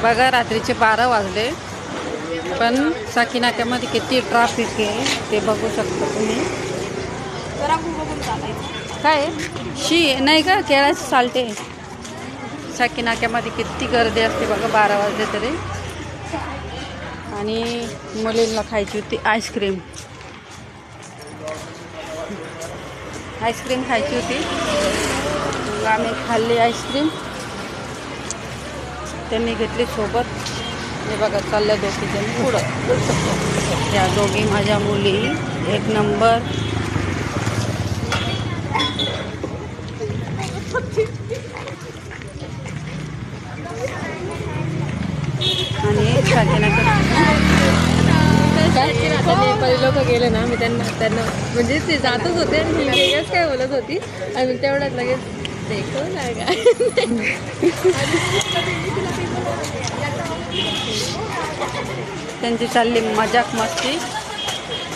बघा रात्रीचे 12 वाजले, पण साकी नाक्यामध्ये किती ट्रॅफिक आहे ते बघू शकता तुम्ही. काय नाही का केळाचे साल्टे. साकी नाक्यामध्ये किती गर्दी असते बघा 12 वाजले तरी. आणि मुलींना खायची होती आईस्क्रीम खायची होती. मग आम्ही खाल्ली आईस्क्रीम, त्यांनी घेतली सोबत. हे बघा चालल्या दोघीजण पुढं. त्या दोघी माझ्या मुली एक नंबर. आणि नेपाळी लोक गेले ना, मी त्यांना म्हणजे ते जातच होते आणि मी वेगळंच काय बोलत होती आणि तेवढ्यात लगेच देखो ना त्यांची चालली मजाक मस्ती.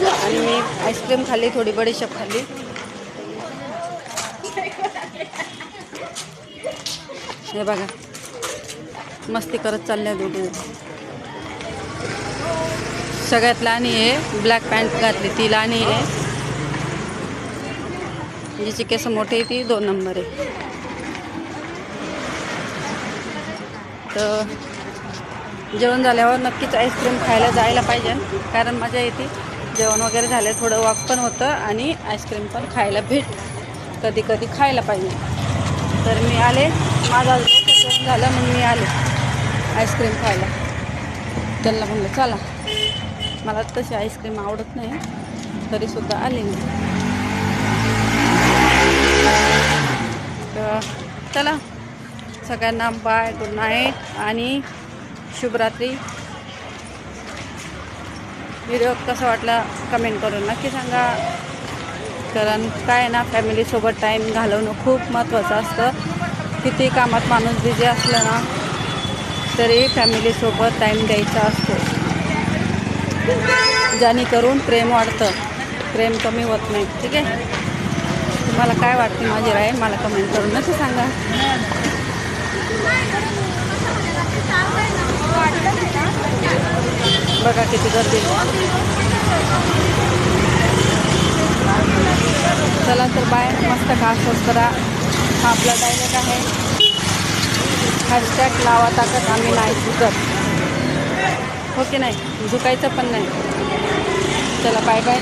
आणि मी आईस्क्रीम खाल्ली, थोडी बडीशेप खाल्ली. हे बघा मस्ती करत चालल्या दोघी. सगळ्यात लहानी आहे, ब्लॅक पॅन्ट घातली ती लहानी आहे. जिची केस मोठी आहे ती 2 नंबर आहे. तर जेवण झाल्यावर नक्कीच आईस्क्रीम खायला जायला पाहिजे, कारण मजा येते. जेवण वगैरे झालं, थोडं वॉक पण होतं आणि आईस्क्रीम पण खायला कधी कधी खायला पाहिजे. तर मी आले, माझं जेवण झालं म्हणून मी आले आईस्क्रीम खायला. त्यांना म्हणलं चला, मला तशी आईस्क्रीम आवडत नाही तरीसुद्धा आले मी. तर चला सगळ्यांना बाय, गुड नाईट आणि शुभरात्री. व्हिडिओ कसा वाटला कमेंट करून नक्की सांगा. कारण काय ना, फॅमिलीसोबत टाईम घालवणं खूप महत्त्वाचं असतं. किती कामात माणूस बिझी असलं ना तरी फॅमिलीसोबत टाईम द्यायचा असतो, जेणेकरून प्रेम वाढतं, प्रेम कमी होत नाही. ठीक आहे, तुम्हाला काय वाटते माझी राय मला कमेंट करून नक्की सांगा. बघा किती गर्दी. चला तर बाय, मस्त खास करा. हा आपला डायलॉग आहे. हॅशटॅग लावा ताकद, आम्ही नाही झुकत. हो की नाही, झुकायचं पण नाही. चला बाय बाय.